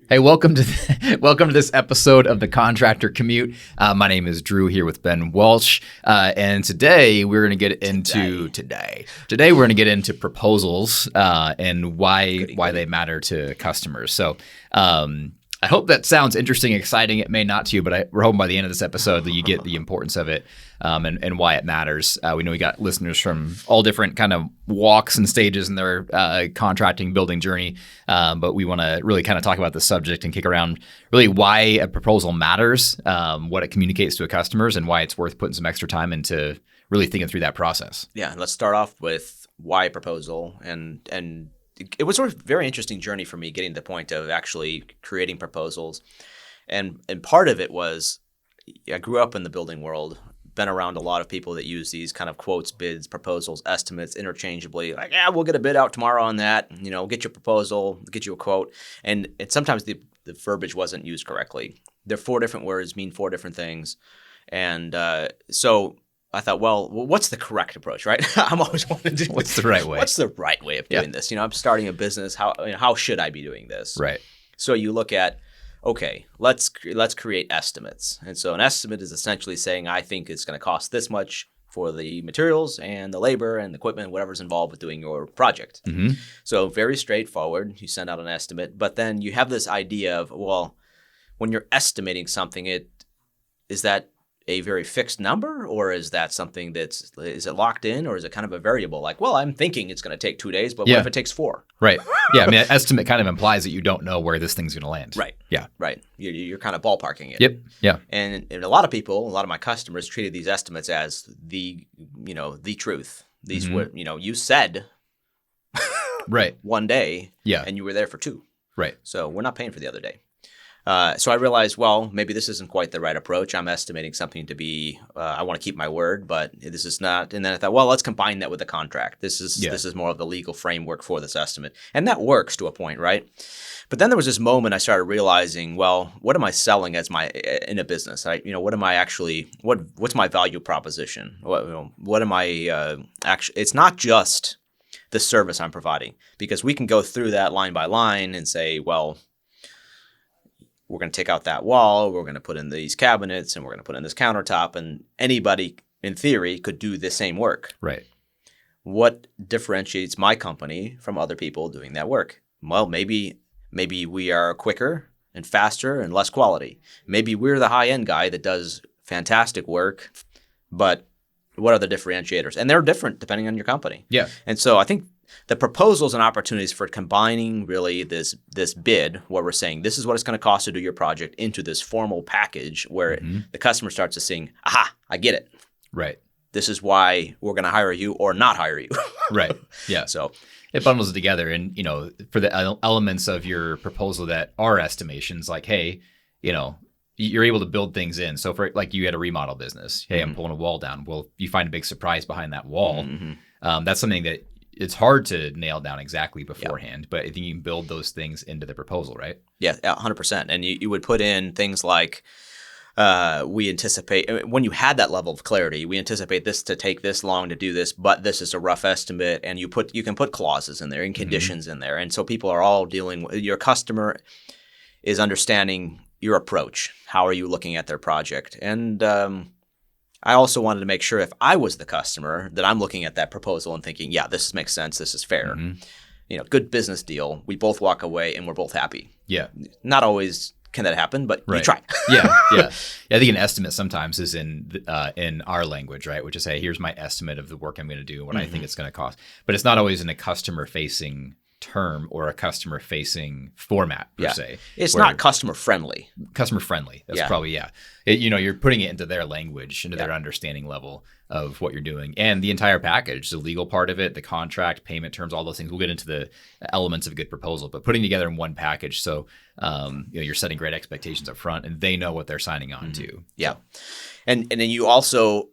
Hey, welcome to welcome to this episode of the Contractor Commute. My name is Drew here with Ben Walsh, and today we're going to get into today we're going to get into proposals and why they matter to customers. So. I hope that sounds interesting, exciting. It may not to you, but we're hoping by the end of this episode that you get the importance of it and why it matters. We know we got listeners from all different kind of walks and stages in their contracting building journey, but we want to really kind of talk about the subject and kick around really why a proposal matters, what it communicates to a customers, and why it's worth putting some extra time into really thinking through that process. Yeah, and let's start off with why a proposal and it was sort of a very interesting journey for me getting to the point of actually creating proposals. And part of it was I grew up in the building world, been around a lot of people that use these kind of quotes, bids, proposals, estimates interchangeably. Like, yeah, we'll get a bid out tomorrow on that. We'll get you a proposal, get you a quote. And sometimes the verbiage wasn't used correctly. They're four different words, mean four different things. And so I thought, well, what's the correct approach, right? I'm always wanting to do what's the right way? What's the right way of doing this? I'm starting a business. How should I be doing this? Right. So you look at, okay, let's create estimates. And so an estimate is essentially saying, I think it's going to cost this much for the materials and the labor and the equipment, whatever's involved with doing your project. Mm-hmm. So very straightforward. You send out an estimate, but then you have this idea of, well, when you're estimating something, is that a very fixed number, or is that something is it locked in, or is it kind of a variable? Like, well, I'm thinking it's going to take 2 days, but what if it takes 4? Right. Yeah. I mean, an estimate kind of implies that you don't know where this thing's going to land. Right. Yeah. Right. You're kind of ballparking it. Yep. Yeah. And a lot of my customers treated these estimates as the truth. These were, you said right one day, yeah, and you were there for 2. Right. So we're not paying for the other day. So I realized, well, maybe this isn't quite the right approach. I'm estimating something to be, I want to keep my word, but this is not. And then I thought, well, let's combine that with the contract. This is more of the legal framework for this estimate. And that works to a point, right? But then there was this moment I started realizing, well, what am I selling in a business? What am I actually, what's my value proposition? What am I actually, it's not just the service I'm providing, because we can go through that line by line and say, well, we're going to take out that wall, we're going to put in these cabinets, and we're going to put in this countertop, and anybody, in theory, could do the same work. Right. What differentiates my company from other people doing that work? Well, maybe we are quicker and faster and less quality. Maybe we're the high-end guy that does fantastic work, but what are the differentiators? And they're different depending on your company. Yeah. And so I think the proposals and opportunities for combining really this bid, where we're saying this is what it's going to cost to do your project, into this formal package where the customer starts to sing, aha, I get it. Right. This is why we're going to hire you or not hire you. Right. Yeah. So it bundles it together. And, for the elements of your proposal that are estimations, like, hey, you're able to build things in. So for like you had a remodel business. Hey, I'm pulling a wall down. Well, you find a big surprise behind that wall. Mm-hmm. That's something that it's hard to nail down exactly beforehand, but I think you can build those things into the proposal, right? Yeah, 100%. And you would put in things like, we anticipate, when you had that level of clarity, we anticipate this to take this long to do this, but this is a rough estimate, and you can put clauses in there and conditions in there. And so people are all your customer is understanding your approach. How are you looking at their project? And I also wanted to make sure if I was the customer that I'm looking at that proposal and thinking, yeah, this makes sense. This is fair. Mm-hmm. Good business deal. We both walk away and we're both happy. Yeah. Not always can that happen, but right. You try. Yeah. I think an estimate sometimes is in our language, right? Which is, hey, here's my estimate of the work I'm going to do, what I think it's going to cost. But it's not always in a customer-facing term or a customer-facing format per se. It's not customer-friendly. Customer-friendly. That's probably, you're putting it into their language, into their understanding level of what you're doing. And the entire package, the legal part of it, the contract, payment terms, all those things. We'll get into the elements of a good proposal, but putting together in one package so you're setting great expectations up front and they know what they're signing on to. Yeah. And then you also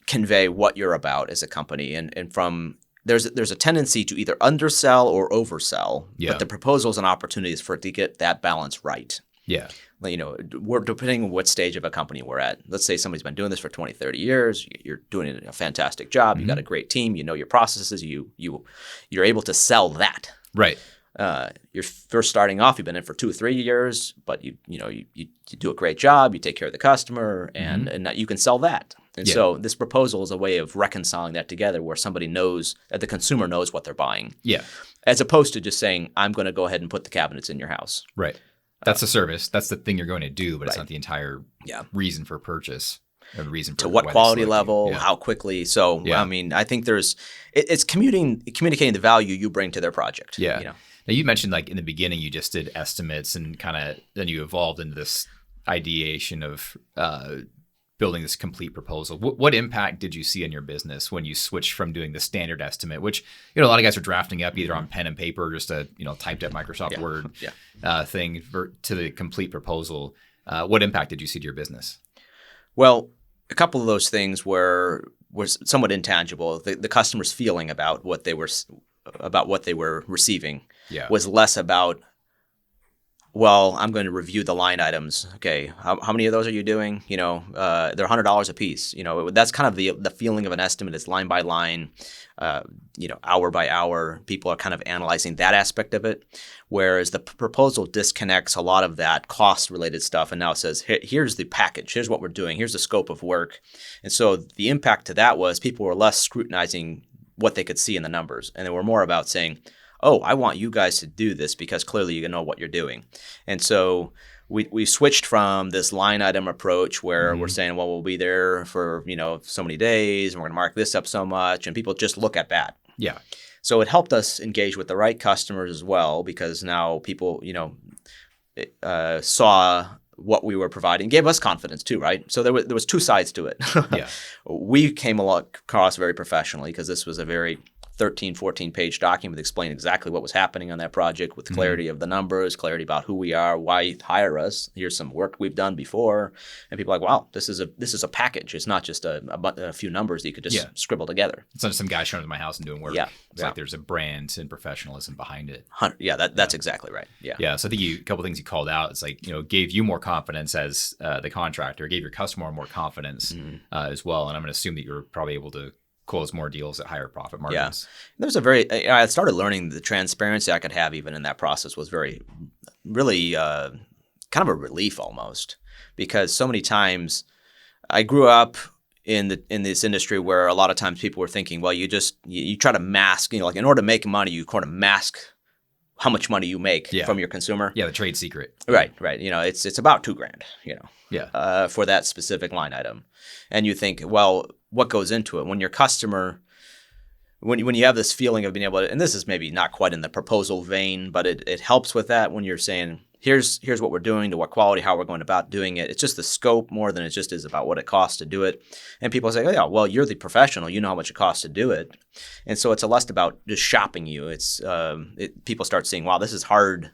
convey what you're about as a company. And from there's a tendency to either undersell or oversell, but the proposals and opportunities for it to get that balance right. Yeah. We're depending on what stage of a company we're at. Let's say somebody's been doing this for 20, 30 years. You're doing a fantastic job. You got a great team. You know your processes. You're able to sell that. Right. you're first starting off, you've been in for 2 or 3 years, but you do a great job, you take care of the customer, and you can sell that. And so this proposal is a way of reconciling that together, where somebody knows that the consumer knows what they're buying. Yeah. As opposed to just saying, I'm going to go ahead and put the cabinets in your house. Right. That's the service. That's the thing you're going to do, but it's not the entire reason for purchase. Or the reason for to what quality level, how quickly. So, I mean, I think it's communicating the value you bring to their project. Yeah. Now, you mentioned like in the beginning, you just did estimates and kind of then you evolved into this ideation of building this complete proposal. What impact did you see in your business when you switched from doing the standard estimate, which, a lot of guys are drafting up either on pen and paper or just a, typed up Microsoft Word thing to the complete proposal? What impact did you see to your business? Well, a couple of those things were somewhat intangible. The customer's feeling about what they were receiving was less about, well, I'm going to review the line items. Okay, how many of those are you doing? They're $100 a piece. That's kind of the feeling of an estimate. It's line by line, hour by hour. People are kind of analyzing that aspect of it, whereas the proposal disconnects a lot of that cost-related stuff, and now it says, here's the package. Here's what we're doing. Here's the scope of work. And so the impact to that was people were less scrutinizing what they could see in the numbers, and they were more about saying, oh, I want you guys to do this because clearly you know what you're doing. And so we switched from this line item approach where we're saying, well, we'll be there for, so many days and we're going to mark this up so much, and people just look at that. Yeah. So it helped us engage with the right customers as well, because now people, saw what we were providing, gave us confidence too, right? So there was two sides to it. Yeah. We came across very professionally because this was a very 13, 14-page document that explained exactly what was happening on that project with clarity of the numbers, clarity about who we are, why you hire us. Here's some work we've done before. And people are like, wow, this is a package. It's not just a few numbers that you could just scribble together. It's not just some guy showing up at my house and doing work. Yeah. It's like there's a brand and professionalism behind it. Yeah, that's exactly right. Yeah. Yeah. So I think a couple of things you called out. It's like, gave you more confidence as the contractor, gave your customer more confidence as well. And I'm going to assume that you're probably able to close more deals at higher profit margins. Yeah. I started learning the transparency I could have even in that process was really kind of a relief almost, because so many times I grew up in this industry where a lot of times people were thinking, well, you try to mask, like in order to make money, you kind of mask how much money you make from your consumer. Yeah, the trade secret. Right. It's about $2,000, for that specific line item. And you think, well, what goes into it when your customer, when you have this feeling of being able to, and this is maybe not quite in the proposal vein, but it helps with that when you're saying, here's what we're doing, to what quality, how we're going about doing it. It's just the scope more than it just is about what it costs to do it. And people say, oh yeah, well, you're the professional, you know how much it costs to do it. And so it's less about just shopping you. It's people start seeing, wow, this is hard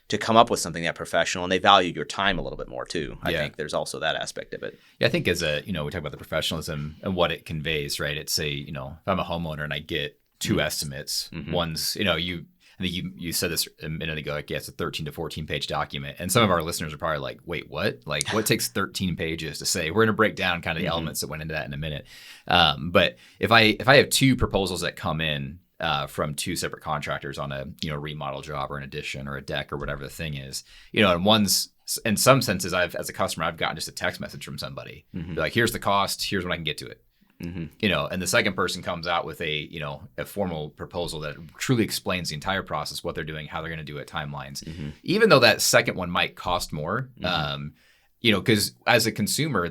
to come up with something that professional, and they value your time a little bit more too. I think there's also that aspect of it. Yeah, I think as we talk about the professionalism and what it conveys, right? It's if I'm a homeowner and I get two estimates, one's, I think you said this a minute ago, like, it's a 13 to 14 page document. And some of our listeners are probably like, wait, what? Like, what takes 13 pages to say? We're going to break down kind of the elements that went into that in a minute. But if I have two proposals that come in from two separate contractors on a, remodel job or an addition or a deck or whatever the thing is, and one's, in some senses, as a customer, I've gotten just a text message from somebody. They're like, here's the cost, here's when I can get to it. And the second person comes out with a formal proposal that truly explains the entire process, what they're doing, how they're going to do it, timelines. Even though that second one might cost more, because as a consumer,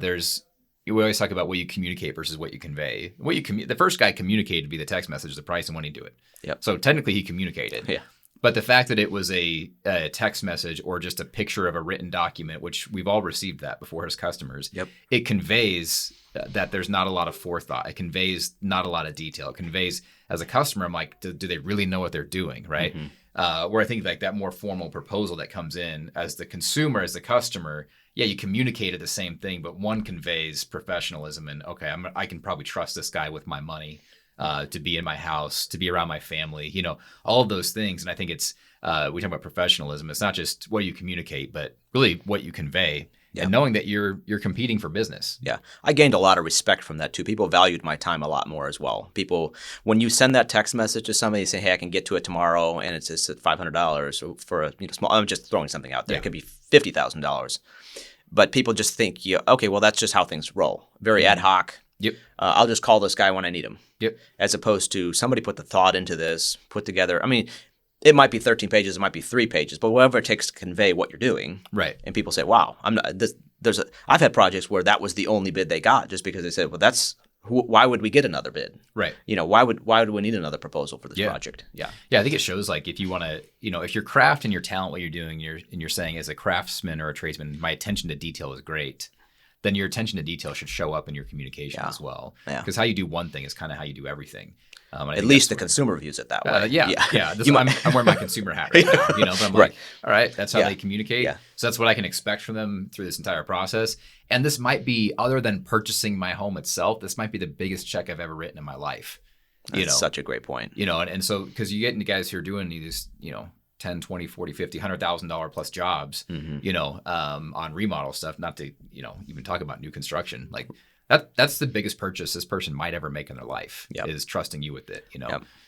we always talk about what you communicate versus what you convey. The first guy communicated via the text message, the price and when he do it. Yep. So technically he communicated. Yeah. But the fact that it was a text message or just a picture of a written document, which we've all received that before as customers, it conveys that there's not a lot of forethought. It conveys not a lot of detail. It conveys, as a customer, I'm like, do they really know what they're doing, right? Where I think like that more formal proposal that comes in as the consumer, as the customer, you communicated the same thing, but one conveys professionalism and, okay, I can probably trust this guy with my money. To be in my house, to be around my family, all of those things. And I think it's, we talk about professionalism. It's not just what you communicate, but really what you convey. and knowing that you're competing for business. Yeah. I gained a lot of respect from that too. People valued my time a lot more as well. People, when you send that text message to somebody saying, hey, I can get to it tomorrow and it's just at $500 for a small, I'm just throwing something out there. It could be $50,000. But people just think, okay, well, that's just how things roll. Very ad hoc. Yep. I'll just call this guy when I need him. Yep. As opposed to somebody put the thought into this, put together. I mean, it might be 13 pages, it might be 3 pages, but whatever it takes to convey what you're doing. Right. And people say, wow, I've had projects where that was the only bid they got just because they said, well, why would we get another bid? Right. Why would we need another proposal for this project? Yeah. Yeah. I think it shows like if you want to, if your craft and your talent, what you're doing, you're saying as a craftsman or a tradesman, my attention to detail is great. Then your attention to detail should show up in your communication as well. Because how you do one thing is kind of how you do everything. At least the consumer views it that way. Yeah. I'm wearing my consumer hat right now. But I'm like, all right, that's how they communicate. Yeah. So that's what I can expect from them through this entire process. And this might be, other than purchasing my home itself, this might be the biggest check I've ever written in my life. That's such a great point. And so because you get into guys who are doing these, 10, 20, 40, 50, $100,000 plus jobs, on remodel stuff, not to, even talk about new construction. Like that's the biggest purchase this person might ever make in their life is trusting you with it,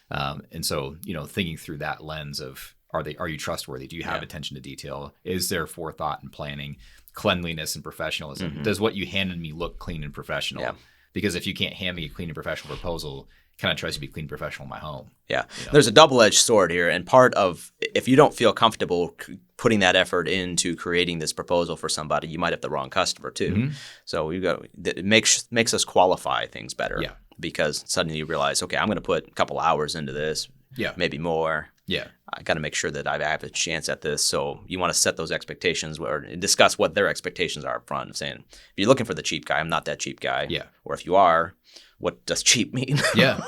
and so, thinking through that lens of, are you trustworthy? Do you have attention to detail? Is there forethought and planning, cleanliness and professionalism? Mm-hmm. Does what you handed me look clean and professional? Yeah. Because if you can't hand me a clean and professional proposal, kind of tries to be clean and professional in my home. Yeah. There's a double-edged sword here. And part of, if you don't feel comfortable putting that effort into creating this proposal for somebody, you might have the wrong customer too. Mm-hmm. So it makes us qualify things better. Yeah. Because suddenly you realize, okay, I'm going to put a couple hours into this. Yeah. Maybe more. Yeah. I got to make sure that I have a chance at this. So you want to set those expectations or discuss what their expectations are up front, saying, if you're looking for the cheap guy, I'm not that cheap guy. Yeah. Or if you are, what does cheap mean? Yeah.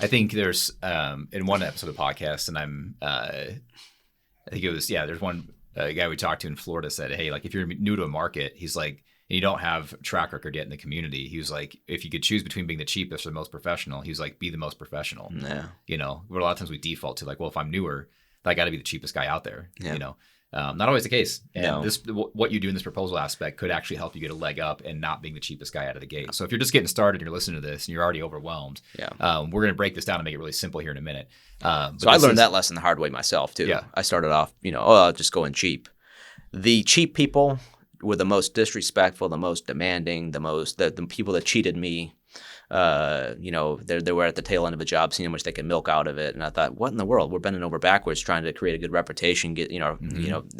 I think there's in one episode of the podcast, and I think it was there's one guy we talked to in Florida said, hey, like if you're new to a market, he's like, and you don't have a track record yet in the community, he was like, if you could choose between being the cheapest or the most professional, he was like, be the most professional. Yeah. But a lot of times we default to like, well, if I'm newer, I got to be the cheapest guy out there. Yeah. Not always the case. And what you do in this proposal aspect could actually help you get a leg up and not being the cheapest guy out of the gate. So if you're just getting started and you're listening to this and you're already overwhelmed, we're going to break this down and make it really simple here in a minute. So I learned that lesson the hard way myself too. Yeah. I started off, I'll just go in cheap. The cheap people were the most disrespectful, the most demanding, the people that cheated me. They were at the tail end of a job, seeing how much they could milk out of it, and I thought, what in the world? We're bending over backwards trying to create a good reputation, get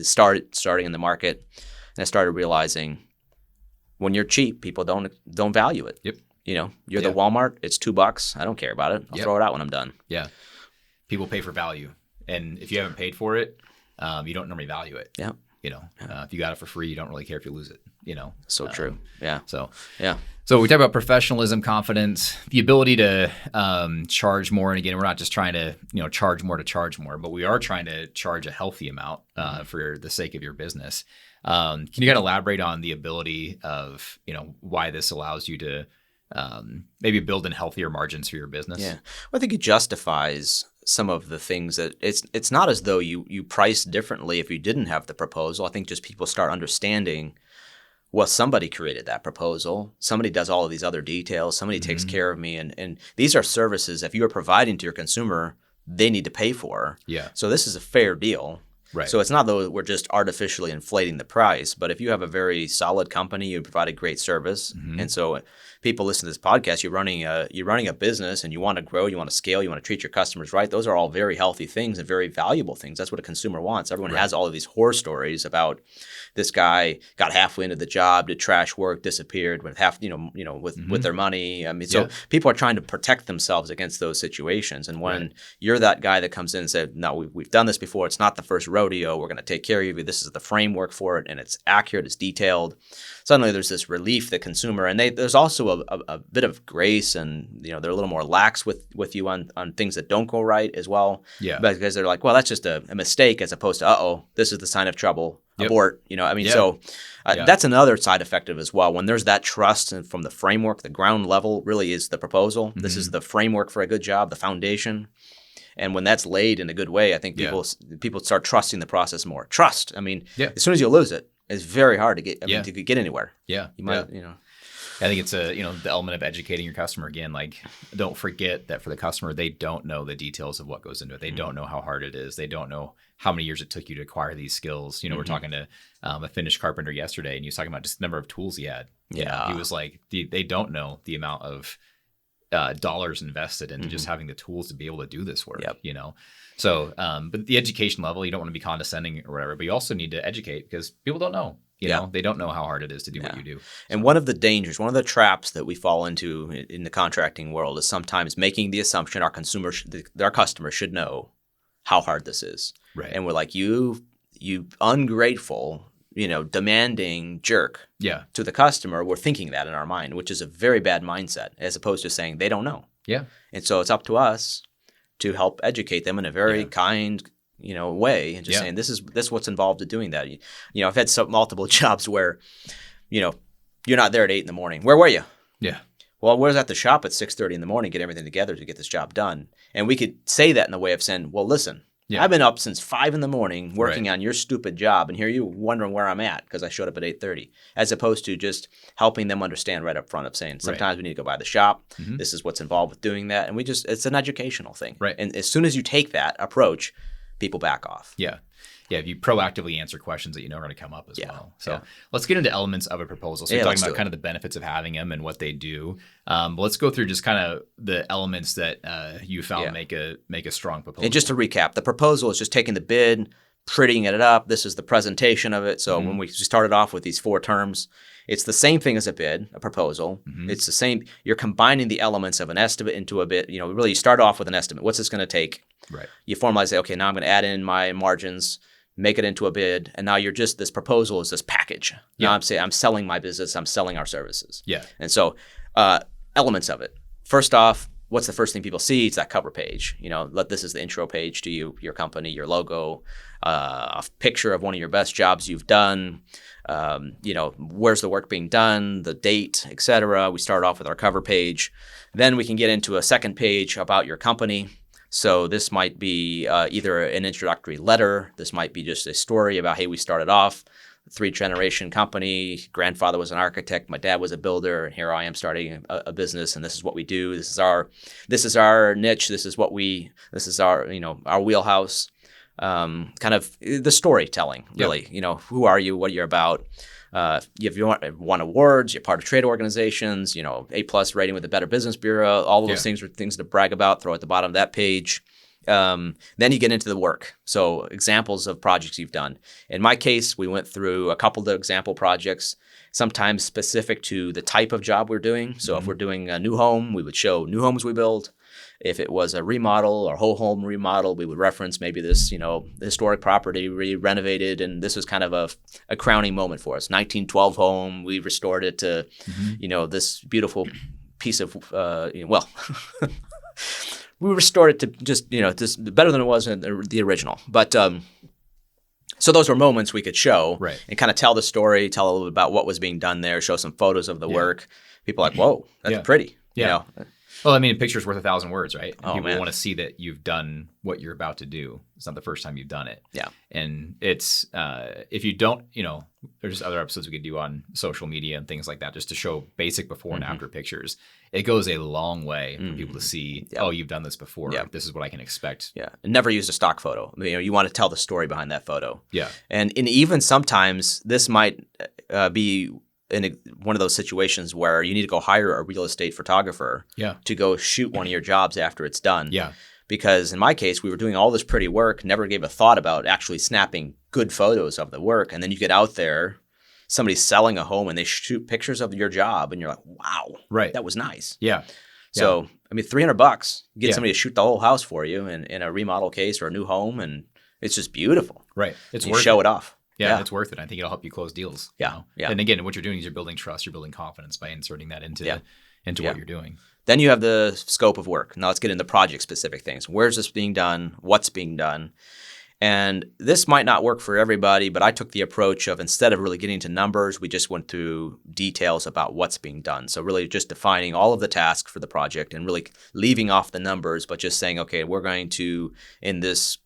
starting in the market, and I started realizing when you're cheap, people don't value it. Yep. You're the Walmart. It's $2. I don't care about it. I'll throw it out when I'm done. Yeah. People pay for value, and if you haven't paid for it, you don't normally value it. Yeah. If you got it for free, you don't really care if you lose it. So true. Yeah. So we talk about professionalism, confidence, the ability to charge more. And again, we're not just trying to charge more, but we are trying to charge a healthy amount for the sake of your business. Can you kind of elaborate on the ability of why this allows you to maybe build in healthier margins for your business? Yeah, well, I think it justifies some of the things that it's not as though you price differently if you didn't have the proposal. I think just people start understanding, well, somebody created that proposal. Somebody does all of these other details. Somebody takes care of me. And these are services, if you are providing to your consumer, they need to pay for. Yeah. So this is a fair deal. Right. So it's not that we're just artificially inflating the price, but if you have a very solid company, you provide a great service. And so people listen to this podcast, you're running a business and you want to grow, you want to scale, you want to treat your customers right. Those are all very healthy things and very valuable things. That's what a consumer wants. Everyone has all of these horror stories about this guy got halfway into the job, did trash work, disappeared with with their money. I mean, so people are trying to protect themselves against those situations. And when you're that guy that comes in and said, no, we've done this before. It's not the first rodeo. We're going to take care of you. This is the framework for it. And it's accurate. It's detailed. Suddenly there's this relief, the consumer. And there's also a bit of grace, and they're a little more lax with you on things that don't go right as well. Yeah. Because they're like, well, that's just a mistake, as opposed to, this is the sign of trouble. Abort. So that's another side effect of it as well. When there's that trust and from the framework, the ground level really is the proposal. This is the framework for a good job, the foundation. And when that's laid in a good way, I think people start trusting the process more. Trust. I mean, as soon as you lose it, It's very hard to get. I mean, to get anywhere. Yeah, you might. I think it's the element of educating your customer again. Like, don't forget that for the customer, they don't know the details of what goes into it. They don't know how hard it is. They don't know how many years it took you to acquire these skills. We're talking to a Finnish carpenter yesterday, and he was talking about just the number of tools he had. He was like, they don't know the amount of dollars invested in just having the tools to be able to do this work. So, but the education level, you don't want to be condescending or whatever, but you also need to educate because people don't know. They don't know how hard it is to do what you do. And one of the dangers, one of the traps that we fall into in the contracting world is sometimes making the assumption our customer should know how hard this is. Right. And we're like, you ungrateful, demanding jerk to the customer. We're thinking that in our mind, which is a very bad mindset, as opposed to saying they don't know. Yeah. And so it's up to us to help educate them in a very kind way, and just saying this is what's involved in doing that. I've had multiple jobs where, you're not there at 8 a.m. Where were you? Yeah. Well, we're at the shop at 6:30 in the morning, get everything together to get this job done. And we could say that in the way of saying, well, listen, I've been up since 5 a.m. working on your stupid job, and here you wondering where I'm at because I showed up at 8:30, as opposed to just helping them understand right up front of saying, sometimes we need to go by the shop. This is what's involved with doing that. And it's an educational thing. Right. And as soon as you take that approach, people back off. Yeah. If you proactively answer questions that are going to come up as well. So let's get into elements of a proposal. So you're talking about kind of the benefits of having them and what they do. But let's go through just kind of the elements that you found make a strong proposal. And just to recap, the proposal is just taking the bid, prettying it up. This is the presentation of it. So when we started off with these 4 terms, it's the same thing as a bid, a proposal. It's the same. You're combining the elements of an estimate into a bid. Really, you start off with an estimate. What's this going to take? Right. You formalize, say, okay, now I'm going to add in my margins, make it into a bid, and now this proposal is this package. Now I'm selling my business. I'm selling our services. Yeah. And so elements of it. First off, what's the first thing people see? It's that cover page. This is the intro page to you, your company, your logo, a picture of one of your best jobs you've done. Where's the work being done, the date, etc. We start off with our cover page. Then we can get into a second page about your company. So this might be either an introductory letter. This might be just a story about, hey, we started off 3-generation company. Grandfather was an architect. My dad was a builder. And here I am starting a business. And this is what we do. This is our niche. This is our, our wheelhouse. Kind of the storytelling, really. Who are you? What you're about? If you won awards, you're part of trade organizations, A+ rating with the Better Business Bureau, all of those things are things to brag about, throw at the bottom of that page. Then you get into the work. So examples of projects you've done. In my case, we went through a couple of example projects, sometimes specific to the type of job we're doing. So if we're doing a new home, we would show new homes we build. If it was a remodel or whole home remodel, we would reference maybe this, historic property renovated, and this was kind of a crowning moment for us. 1912 home, we restored it to, this beautiful piece of, we restored it to just, just better than it was in the original. But so those were moments we could show and kind of tell the story, tell a little bit about what was being done there, show some photos of the work. People are like, whoa, that's pretty. Yeah. Well, I mean, a picture's worth 1,000 words, right? Oh, people man. want to see that you've done what you're about to do. It's not the first time you've done it. Yeah. And it's, if you don't, there's other episodes we could do on social media and things like that, just to show basic before and after pictures. It goes a long way for people to see, oh, you've done this before. Yeah. This is what I can expect. Yeah. And never use a stock photo. You want to tell the story behind that photo. Yeah. And even sometimes this might be in one of those situations where you need to go hire a real estate photographer to go shoot one of your jobs after it's done. Yeah. Because in my case, we were doing all this pretty work, never gave a thought about actually snapping good photos of the work. And then you get out there, somebody's selling a home and they shoot pictures of your job and you're like, wow, that was nice. Yeah. So, I mean, $300, you get somebody to shoot the whole house for you in a remodel case or a new home, and it's just beautiful. Right. It's worth show it off. Yeah, it's worth it. I think it'll help you close deals. Yeah. Yeah. And again, what you're doing is you're building trust, you're building confidence by inserting that into what you're doing. Then you have the scope of work. Now let's get into project-specific things. Where's this being done? What's being done? And this might not work for everybody, but I took the approach of, instead of really getting into numbers, we just went through details about what's being done. So really just defining all of the tasks for the project and really leaving off the numbers, but just saying, okay, we're going to, in this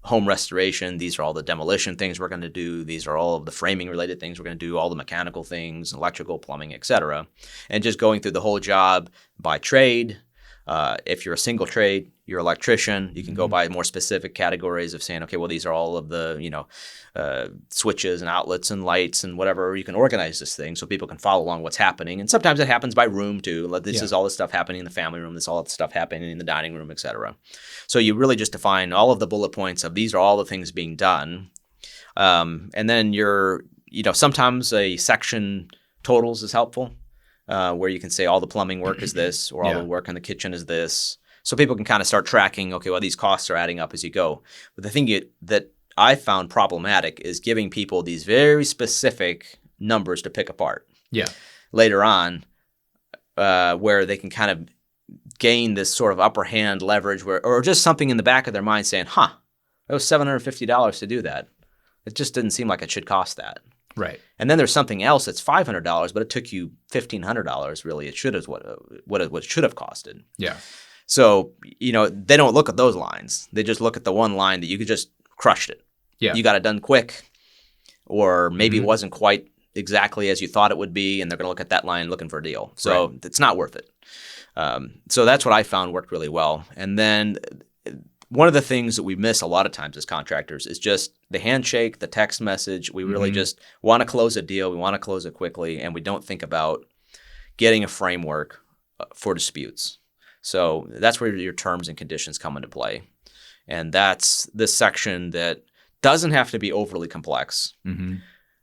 home restoration. These are all the demolition things we're going to do. These are all of the framing related things we're going to do, all the mechanical things, electrical, plumbing, etc. And just going through the whole job by trade. If you're a single trade, you're an electrician, you can go by more specific categories of saying, okay, well, these are all of the, switches and outlets and lights and whatever. You can organize this thing so people can follow along what's happening. And sometimes it happens by room too. Like this is all the stuff happening in the family room. This is all the stuff happening in the dining room, etc. So you really just define all of the bullet points of these are all the things being done. And then sometimes a section totals is helpful. Where you can say all the plumbing work is this, or all the work in the kitchen is this. So people can kind of start tracking, okay, well, these costs are adding up as you go. But the thing that I found problematic is giving people these very specific numbers to pick apart. Yeah. Later on, where they can kind of gain this sort of upper hand leverage or just something in the back of their mind saying, it was $750 to do that. It just didn't seem like it should cost that. Right. And then there's something else that's $500, but it took you $1,500. Really, it should have what it should have costed. Yeah. So they don't look at those lines. They just look at the one line that you could just crushed it. Yeah. You got it done quick, or maybe it wasn't quite exactly as you thought it would be, and they're going to look at that line looking for a deal. So it's not worth it. So that's what I found worked really well. And then one of the things that we miss a lot of times as contractors is just the handshake, the text message. We really just want to close a deal. We want to close it quickly, and we don't think about getting a framework for disputes. So that's where your terms and conditions come into play. And that's this section that doesn't have to be overly complex. During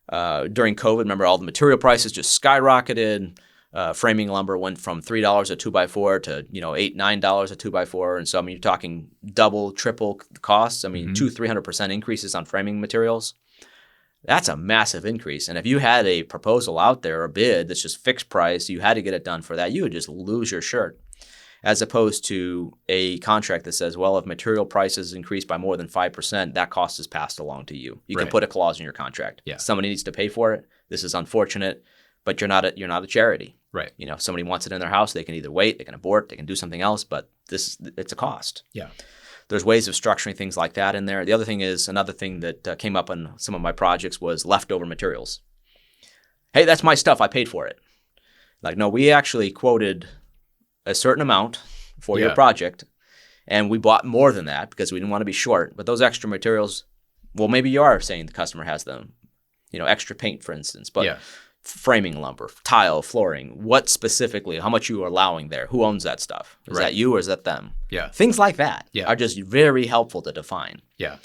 COVID, remember, all the material prices just skyrocketed. Framing lumber went from $3 a 2x4 to $8, $9 a 2x4, and so you're talking double, triple the costs. 200-300% increases on framing materials. That's a massive increase. And if you had a proposal out there, a bid that's just fixed price, you had to get it done for that, you would just lose your shirt. As opposed to a contract that says, well, if material prices increase by more than 5%, that cost is passed along to you. You can put a clause in your contract. Yeah. Somebody needs to pay for it. This is unfortunate, but you're not a charity. Right. If somebody wants it in their house, they can either wait, they can abort, they can do something else, but it's a cost. Yeah. There's ways of structuring things like that in there. The other thing is, another thing that came up on some of my projects was leftover materials. Hey, that's my stuff. I paid for it. Like, no, we actually quoted a certain amount for your project, and we bought more than that because we didn't want to be short. But those extra materials, well, maybe you are saying the customer has them, extra paint, for instance, but framing lumber, tile, flooring, what specifically, how much you are allowing there, who owns that stuff? Is that you or is that them? Yeah. Things like that are just very helpful to define. Yeah.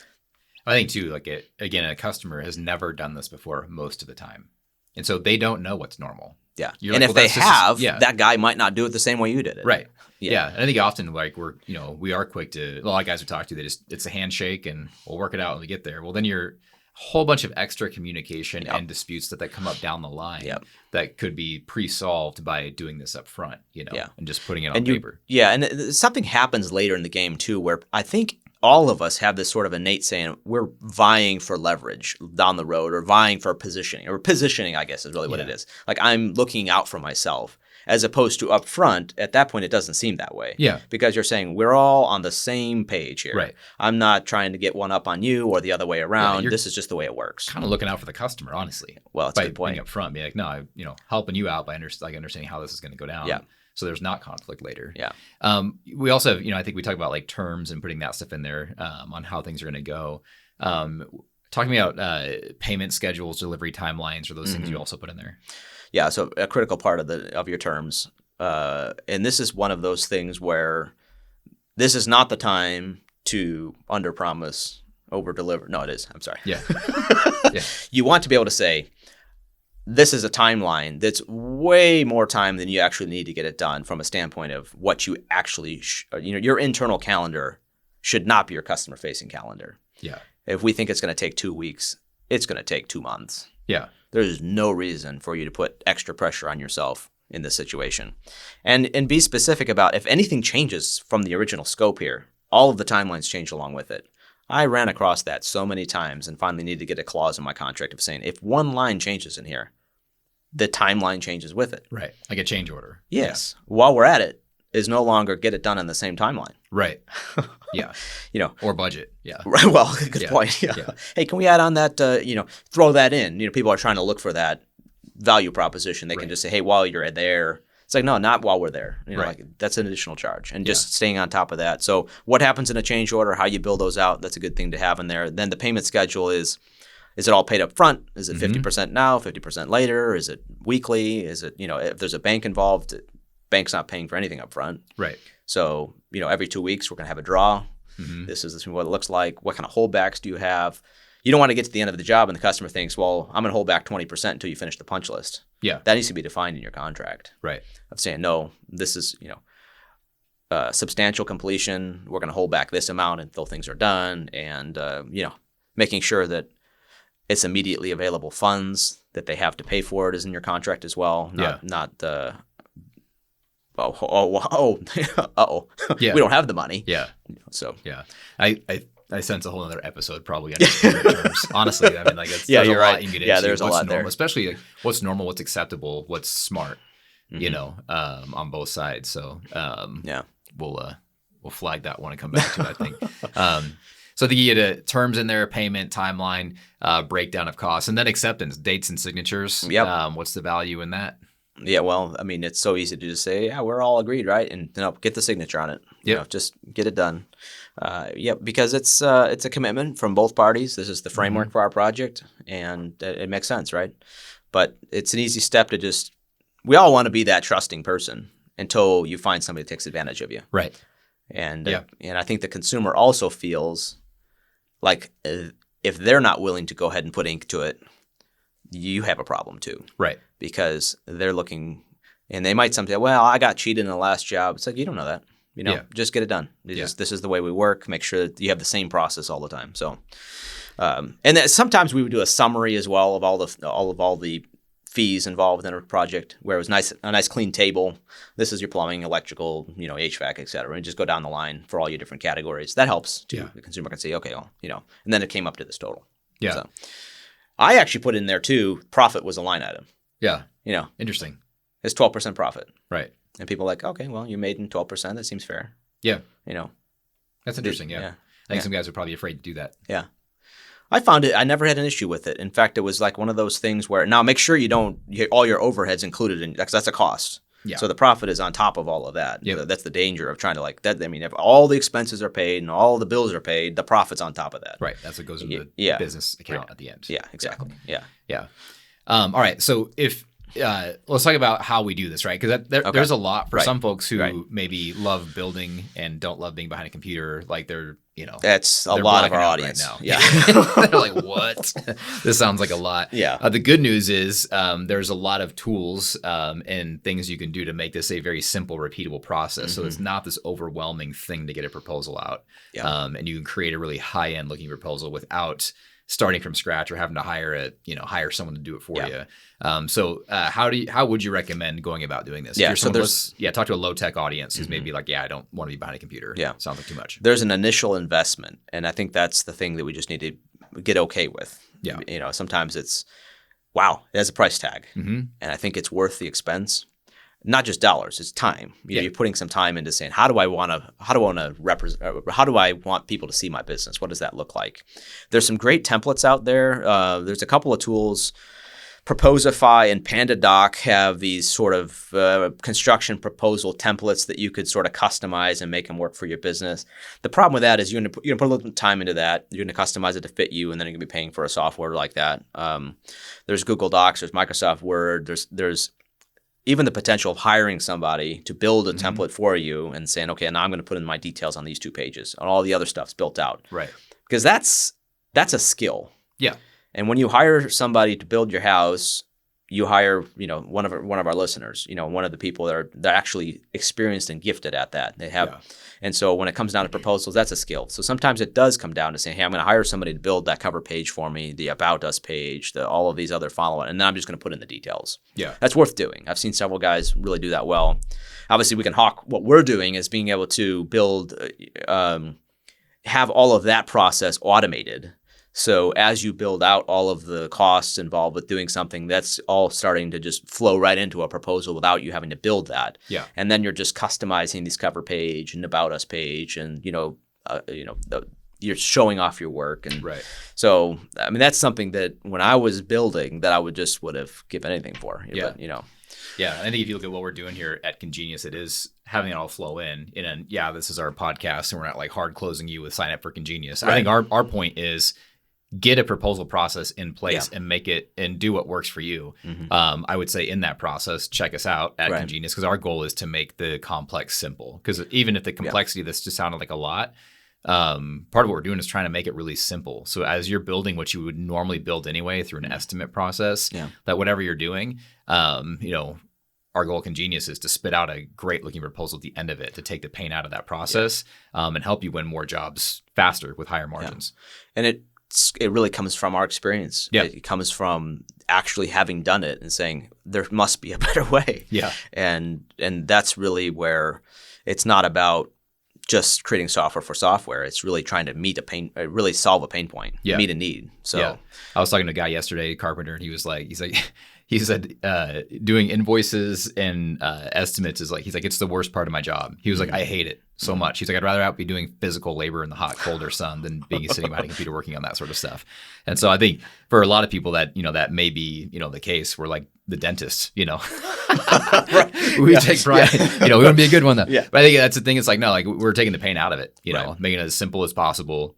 I think too, again, a customer has never done this before most of the time. And so they don't know what's normal. Yeah. And if they have, that guy might not do it the same way you did it. Right. Yeah. And I think often we are quick to, a lot of guys we talk to, it's a handshake and we'll work it out when we get there. Well, then you're a whole bunch of extra communication and disputes that come up down the line that could be pre-solved by doing this up front, and just putting it on paper. And something happens later in the game too, where I think all of us have this sort of innate saying we're vying for leverage down the road or vying for positioning, I guess is really what it is. Like, I'm looking out for myself, as opposed to up front. At that point, it doesn't seem that way. Yeah. Because you're saying we're all on the same page here. Right. I'm not trying to get one up on you or the other way around. This is just the way it works. Kind of looking out for the customer, honestly. Well, that's a good point. Being up front, be like, no, helping you out by understanding how this is going to go down. Yeah. So there's not conflict later. Yeah. We also have, I think we talk about like terms and putting that stuff in there on how things are going to go. Talking about payment schedules, delivery timelines, or those things you also put in there. Yeah. So a critical part of your terms, and this is one of those things where this is not the time to underpromise, overdeliver. No, it is. I'm sorry. Yeah. You want to be able to say, this is a timeline that's way more time than you actually need to get it done from a standpoint of what you actually, your internal calendar should not be your customer-facing calendar. Yeah. If we think it's going to take 2 weeks, it's going to take 2 months. Yeah. There's no reason for you to put extra pressure on yourself in this situation. And be specific about if anything changes from the original scope here, all of the timelines change along with it. I ran across that so many times and finally needed to get a clause in my contract of saying, if one line changes in here, the timeline changes with it. Right. Like a change order. Yes. Yeah. While we're at it, is no longer get it done in the same timeline. Right. Yeah. Or budget. Yeah. Right. Well, good point. Yeah. Hey, can we add on that? Throw that in. People are trying to look for that value proposition. They can just say, hey, while you're there. It's like, no, not while we're there. That's an additional charge, and just staying on top of that. So what happens in a change order, how you build those out, that's a good thing to have in there. Then the payment schedule is it all paid up front? Is it 50% now, 50% later? Is it weekly? Is it, if there's a bank involved, bank's not paying for anything up front. Right. So, every 2 weeks we're going to have a draw. This is what it looks like. What kind of holdbacks do you have? You don't want to get to the end of the job and the customer thinks, well, I'm going to hold back 20% until you finish the punch list. Yeah. That needs to be defined in your contract. Right. Of saying, no, this is, substantial completion. We're going to hold back this amount until things are done. And, making sure that it's immediately available funds that they have to pay for it is in your contract as well. Not we don't have the money. Yeah. So. Yeah. I sense a whole other episode probably on terms. Honestly, I mean, there's a lot you can get into. Yeah, there's a lot normal, there. Especially what's normal, what's acceptable, what's smart, on both sides. So, we'll flag that one and come back to it, I think. So you get terms in there, payment, timeline, breakdown of costs, and then acceptance, dates and signatures. Yep. What's the value in that? Yeah, well, I mean, it's so easy to just say, yeah, we're all agreed, right? And get the signature on it. Just get it done. Because it's a commitment from both parties. This is the framework for our project, and it makes sense, right? But it's an easy step to we all want to be that trusting person until you find somebody that takes advantage of you. Right. And I think the consumer also feels like if they're not willing to go ahead and put ink to it, you have a problem too. Right. Because they're looking, and they might say, well, I got cheated in the last job. It's like, you don't know that. Just get it done. This is the way we work. Make sure that you have the same process all the time. So, and then sometimes we would do a summary as well of all the fees involved in a project, where it was a nice clean table. This is your plumbing, electrical, HVAC, et cetera, and just go down the line for all your different categories. That helps too. The consumer can say, okay, well, and then it came up to this total. Yeah. So, I actually put in there too, profit was a line item. Yeah. Interesting. It's 12% profit. Right. And people are like, okay, well, you made in 12%. That seems fair. Yeah. That's interesting. Yeah. I think some guys are probably afraid to do that. Yeah. I found it, I never had an issue with it. In fact, it was like one of those things where, now make sure you get all your overheads included in, because that's a cost. Yeah. So the profit is on top of all of that. Yeah. That's the danger of trying to if all the expenses are paid and all the bills are paid, the profit's on top of that. Right. That's what goes in the business account at the end. Yeah, exactly. Yeah. All right. So let's talk about how we do this, right? Because there's a lot for some folks who maybe love building and don't love being behind a computer. Like they're that's a lot of our audience right now. Yeah. They're like, what? This sounds like a lot. Yeah. The good news is there's a lot of tools and things you can do to make this a very simple, repeatable process. So it's not this overwhelming thing to get a proposal out. Yeah. And you can create a really high-end looking proposal without starting from scratch or having to hire someone to do it for you. So how would you recommend going about doing this? Yeah. Talk to a low tech audience who's maybe like, I don't want to be behind a computer. Yeah. Sounds like too much. There's an initial investment. And I think that's the thing that we just need to get okay with. Yeah. Sometimes it's, wow, it has a price tag. Mm-hmm. And I think it's worth the expense. Not just dollars, it's time. You're putting some time into saying, how do I want people to see my business? What does that look like? There's some great templates out there. There's a couple of tools. Proposify and PandaDoc have these sort of construction proposal templates that you could sort of customize and make them work for your business. The problem with that is you're going to put a little time into that. You're going to customize it to fit you, and then you're going to be paying for a software like that. There's Google Docs. There's Microsoft Word. There's even the potential of hiring somebody to build a template for you and saying, okay, now I'm going to put in my details on these 2 pages, and all the other stuff's built out. Right. Because that's a skill. Yeah. And when you hire somebody to build your house, you hire, one of our listeners, one of the people they're actually experienced and gifted at that. They have, and so when it comes down to proposals, that's a skill. So sometimes it does come down to saying, hey, I'm going to hire somebody to build that cover page for me, the About Us page, all of these other follow-on, and then I'm just going to put in the details. Yeah, that's worth doing. I've seen several guys really do that well. Obviously, we can hawk what we're doing is being able to build, have all of that process automated. So as you build out all of the costs involved with doing something, that's all starting to just flow right into a proposal without you having to build that. Yeah. And then you're just customizing this cover page and about us page, and you're showing off your work. And right. So I mean, that's something that when I was building, that I would have given anything for. Yeah. But, Yeah, I think if you look at what we're doing here at ConGenius, it is having it all flow in. And yeah, this is our podcast, and we're not like hard closing you with sign up for ConGenius. Right. I think our point is get a proposal process in place and make it and do what works for you. Mm-hmm. I would say in that process, check us out at ConGenius, because our goal is to make the complex simple. Because even if the complexity of this just sounded like a lot, part of what we're doing is trying to make it really simple. So as you're building what you would normally build anyway through an estimate process, that whatever you're doing, our goal at ConGenius is to spit out a great looking proposal at the end of it to take the pain out of that process and help you win more jobs faster with higher margins. And it really comes from our experience. Yeah. It comes from actually having done it and saying there must be a better way. Yeah. And that's really where it's not about just creating software for software. It's really trying to really solve a pain point, meet a need. So I was talking to a guy yesterday, a carpenter, and he said doing invoices and estimates is he's like, it's the worst part of my job. He was like, I hate it so much. He's like, I'd rather out be doing physical labor in the hot, colder sun than being sitting behind a computer working on that sort of stuff. And so I think for a lot of people that, that may be, the case. We're like the dentist, Right. We take pride, we want to be a good one though. Yeah. But I think that's the thing. It's like, no, we're taking the pain out of it, making it as simple as possible,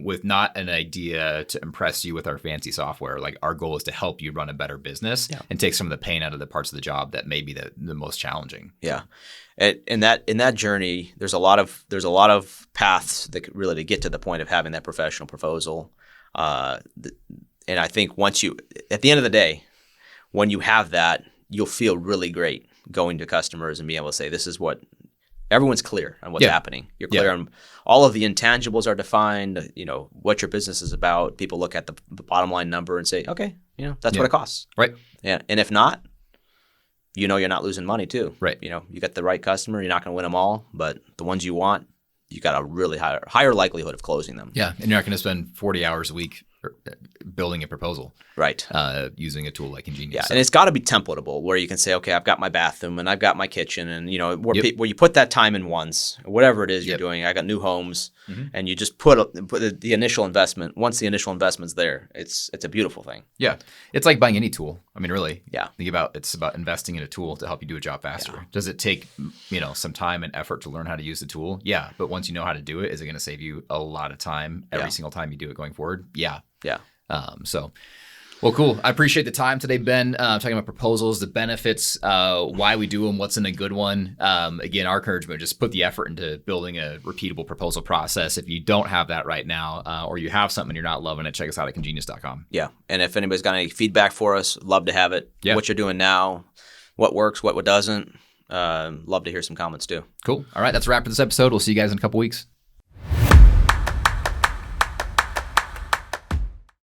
with not an idea to impress you with our fancy software. Like our goal is to help you run a better business and take some of the pain out of the parts of the job that may be the most challenging. Yeah. In that journey, there's a lot of paths that really to get to the point of having that professional proposal. And I think at the end of the day, when you have that, you'll feel really great going to customers and being able to say, this is what everyone's clear on what's happening. You're clear on all of the intangibles are defined, what your business is about. People look at the bottom line number and say, okay, that's what it costs. Right. Yeah. And if not, you're not losing money too. Right. You got the right customer. You're not going to win them all, but the ones you want, you got a really higher likelihood of closing them. Yeah. And you're not going to spend 40 hours a week building a proposal. Right. Using a tool like ConGenius. Yeah. And it's got to be templatable where you can say, okay, I've got my bathroom and I've got my kitchen, and where you put that time in once, whatever it is you're doing. I got new homes, and you just put the initial investment. Once the initial investment's there, it's a beautiful thing. Yeah. It's like buying any tool. I mean, really. Yeah. It's about investing in a tool to help you do a job faster. Yeah. Does it take, some time and effort to learn how to use the tool? Yeah. But once you know how to do it, is it going to save you a lot of time every single time you do it going forward? Yeah. Yeah. Well, cool. I appreciate the time today, Ben, talking about proposals, the benefits, why we do them, what's in a good one. Again, our encouragement, just put the effort into building a repeatable proposal process. If you don't have that right now, or you have something you're not loving it, check us out at congenius.com. Yeah. And if anybody's got any feedback for us, love to have it. Yeah. What you're doing now, what works, what doesn't. Love to hear some comments too. Cool. All right. That's a wrap for this episode. We'll see you guys in a couple weeks.